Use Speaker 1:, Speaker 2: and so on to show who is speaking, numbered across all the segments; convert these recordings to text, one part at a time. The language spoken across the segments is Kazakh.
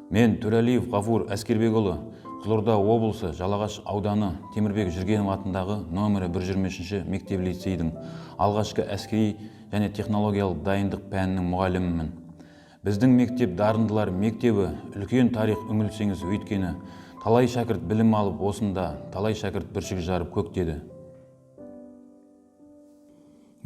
Speaker 1: Мен Төрәлиев Ғафур Әскербекұлы, Қызылорда облысы Жалағаш ауданы Темірбек Жүргенов атындағы номері 123 мектеп-лицейдің алғашқы әскери және технологиялық дайындық пәнінің мұғалімімін. Біздің мектеп дарындылар мектебі үлкен тарих үңілсеңіз, өйткені талай шәкірт білім алып, осында талай шәкірт бүршік жарып көктеді.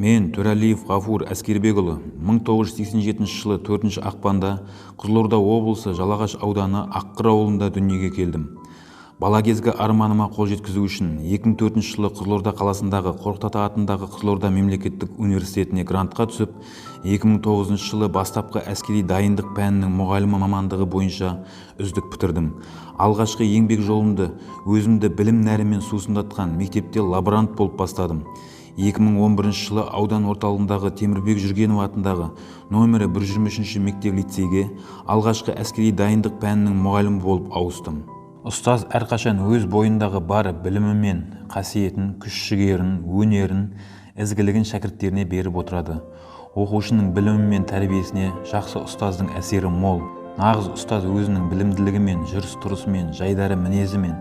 Speaker 1: Мен Төрәлиев Ғафур Әскербекұлы 1987 жылы 4 ақпанда Қызылорда облысы Жалағаш ауданы Аққыр ауылында дүниеге келдім. Бала кезгі арманыма қол жеткізу үшін 2004 жылы Қызылорда қаласындағы Қорқыт Ата атындағы Қызылорда мемлекеттік университетіне грантқа түсіп, 2009 жылы бастапқы әскери дайындық пәнінің мұғалімі мамандығы бойынша үздік бітірдім. Алғашқы еңбек жолымды өзімді білім нәрімен сусындатқан мектепте лаборант болып бастадым. 2011 жылы аудан орталығындағы Темірбек Жүргенов атындағы номері 123 мектеп-лицейге алғашқы әскери дайындық пәнінің мұғалімі болып ауыстым. Ұстаз әрқашан өз бойындағы бар білімі мен қасиетін, күш-жігерін, өнерін, ізгілігін шәкірттеріне беріп отырады. Оқушының білімі мен тәрбиесіне жақсы ұстаздың әсері мол. Нағыз ұстаз өзінің білімділігімен, жүріс-тұрысымен, жайдары мінезімен,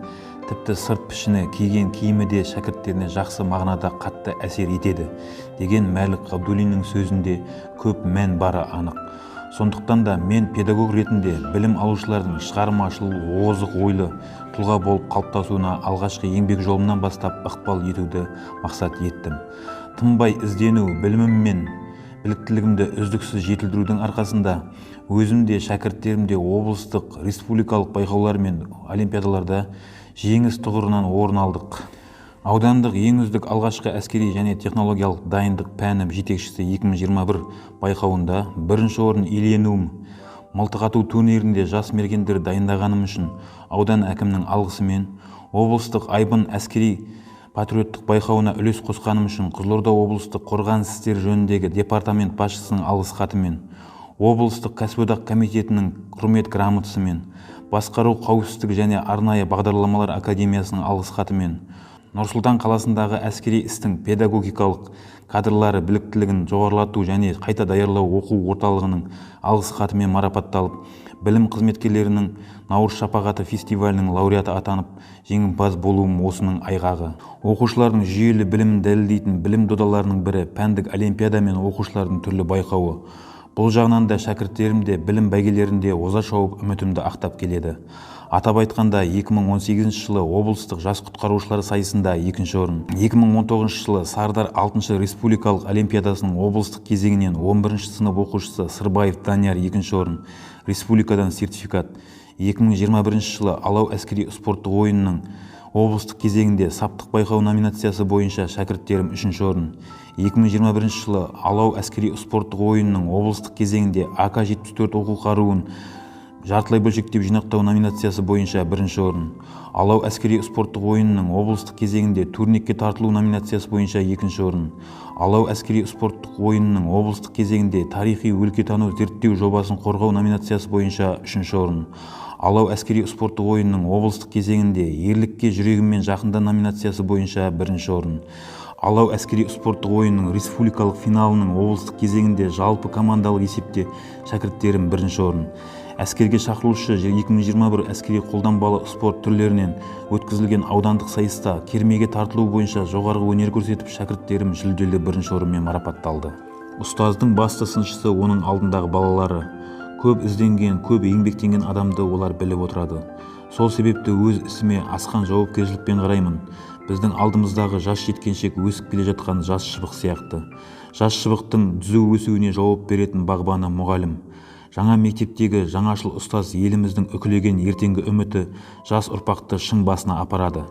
Speaker 1: тіпті сырт пішіні, киген киімі де шәкірттеріне жақсы мағынада қатты әсер етеді деген Мәлік Ғабдуллиннің сөзінде көп мән бары анық. Сондықтан да мен педагог ретінде білім алушылардың шығармашыл, озық ойлы тұлға болып қалыптасуына алғашқы еңбек жолымнан бастап ықпал етуді мақсат еттім. Тынбай іздену, білімім мен біліктілігімді үздіксіз жетілдірудің арқасында өзімде, шәкірттерімде облыстық, республикалық байқаулар мен олимпиадаларда жеңіс тұғырынан орын алдық. Аудандық ең үздік алғашқы әскери және технологиялық дайындық пәні жетекшісі 2021 байқауында бірінші орын иеленуім, мылтық ату турнирінде жас мергендер дайындағаным үшін аудан әкімінің алғысымен, облыстық айбын әскери патриоттық байқауына үлес қосқаным үшін Қызылорда облыстық қорғаныс істері жөніндегі департамент басшысының алғыс хатымен, облыстық кәсіподақ комитетінің құрмет грамотасымен, басқару қауіпсіздік және арнайы бағдарламалар академиясының алғыс хатымен, Нұр-Сұлтан қаласындағы әскери істің педагогикалық кадрлары біліктілігін жоғарылату және қайта даярлау оқу орталығының алғыс хатымен марапатталып, білім қызметкерлерінің Наурыз шапағаты фестивалінің лауреаты атанып, жеңімпаз болуым осының айғағы. Оқушылардың жүйелі білімін дәлелдейтін білім додаларының бірі пәндік олимпиада мен оқушылардың түрлі байқауы. Бұл жағынан да шәкірттерім де білім бәйгелерінде оза шауып үмітімді ақтап келеді. Атап айтқанда 2018 жылы облыстық жас құтқарушылар сайысында 2-ші орын, 2019 жылы Сардар 6-шы республикалық олимпиадасының облыстық кезеңінен 11-ші сынып оқушысы Сырбаев Данияр 2-ші орын, республикадан сертификат, 2021 жылы Алау әскери спорттық ойынының облыстық кезеңінде саптық байқау номинациясы бойынша шәкірттерім 3-ші орын, 2021 жылы Алау әскери спорттық ойынының облыстық кезеңінде АК-74 оқу қаруын жартылай бөлшектеп жинақтау номинациясы бойынша 1-ші орын, Алау әскери спорттық ойынының облыстық кезеңінде турникке тартылу номинациясы бойынша 2-ші орын, Алау әскери спорттық ойынының облыстық кезеңінде тарихи өлкетану зерттеу жобасын қорғау номинациясы бойынша 3-ші орын, Алау әскери спорттық ойынының облыстық кезеңінде ерлікке жүрегіммен жақында номинациясы бойынша 1-ші орын, Алау әскери спорттық ойынның республикалық финалының облыстық кезеңінде жалпы командалық есепте шәкірттерім 1-ші орын, әскерге шақырылушы 2021 әскери қолданбалы спорт түрлерінен өткізілген аудандық сайыста кермеге тартылу бойынша жоғарғы өнер көрсетіп шәкірттерім жүлделі 1-ші орынмен марапатталды. Ұстаздың басты сыншысы оның алдындағы балалары. Көп ізденген, көп еңбектенген адамды олар біліп отырады. Сол себепті өз ісіме асқан жауапкершілікпен қараймын. Біздің алдымыздағы жас жеткеншек өсіп келе жатқан жас шыбық сияқты. Жас шыбықтың түзу өсуіне жауап беретін бағбаны мұғалім. Жаңа мектептегі жаңашыл ұстаз еліміздің үкілеген ертеңгі үміті жас ұрпақты шың басына апарады.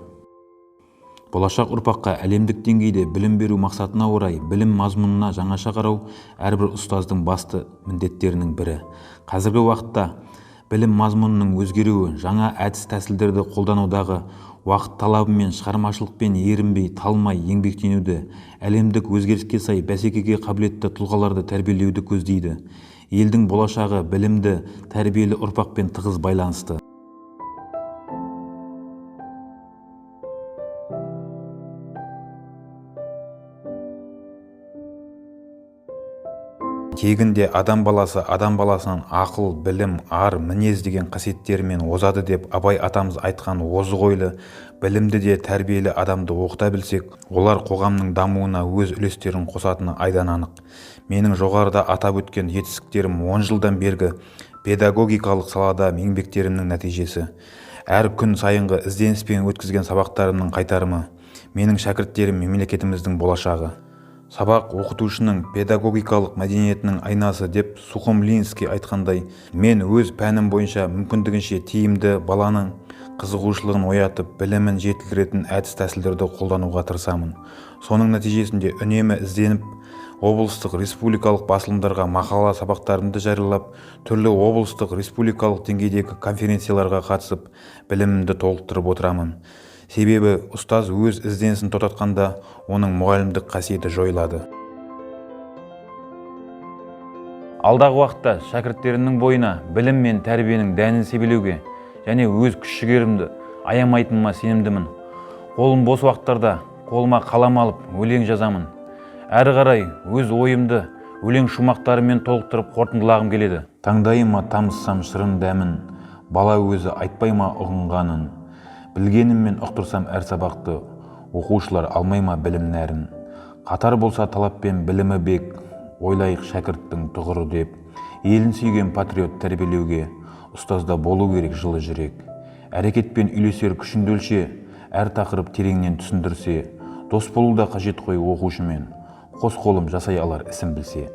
Speaker 1: Болашақ ұрпаққа әлемдік деңгейде білім беру мақсатына орай білім мазмұнына жаңаша қарау әрбір ұстаздың басты міндеттерінің бірі. Қазіргі уақытта білім мазмұнының өзгеруі, жаңа әдіс тәсілдерді қолданудағы уақыт талабы мен шығармашылықпен ерінбей, талмай еңбектенуді, әлемдік өзгеріске сай бәсекеге қабілетті тұлғаларды тәрбиелеуді көздейді. Елдің болашағы білімді, тәрбиелі ұрпақпен тығыз байланысты. тегінде адам баласынан ақыл, білім, ар, мінез деген қасиеттерімен озады деп Абай атамыз айтқан озық ойлы, білімді де тәрбиелі адамды оқыта білсек, олар қоғамның дамуына өз үлестерін қосатыны айдан анық. Менің жоғарыда атап өткен жетістіктерім 10 жылдан бергі педагогикалық салада еңбектерімнің нәтижесі. Әр күн сайынғы ізденіспен өткізген сабақтарымның қайтарымы. Менің шәкірттерім мемлекетіміздің болашағы. Сабақ оқытушының педагогикалық мәдениетінің айнасы деп Сухомлинский айтқандай, мен өз пәнім бойынша мүмкіндігінше тиімді баланың қызығушылығын оятып, білімін жетілдіретін әдіс-тәсілдерді қолдануға тырысамын. Соның нәтижесінде үнемі ізденіп, облыстық республикалық басылымдарға мақала сабақтарымды жариялап, түрлі облыстық республикалық деңгейдегі конференцияларға қатысып, білімімді толықтырып отырамын. Себебі ұстаз өз ізденісін тоқтатқанда, оның мұғалімдік қасиеті жойылады. Алдағы уақытта шәкірттерімнің бойына білім мен тәрбиенің дәнін себелеуге және өз күш-жігерімді аямайтыныма сенімдімін. Қолым бос уақыттарда қолыма қалам алып өлең жазамын. Әрі қарай өз ойымды өлең шумақтарымен толықтырып қорытындылағым келеді. Таңдайыма тамызсам шырын дәмін, бала өзі айтпай ма ұғынғанын. Білгеніммен ұқтырсам әр сабақты, оқушылар алмай ма білім нәрін. Қатар болса талаппен білімі бек, ойлайық шәкірттің тұғыры деп. Елін сүйген патриот тәрбиелеуге, ұстазда болу керек жылы жүрек. Әрекетпен үйлесер күшіңді өлше, әр тақырып тереңнен түсіндірсе, дос болу да қажет қой оқушымен. Қос қолым жасай алар ісін білсе.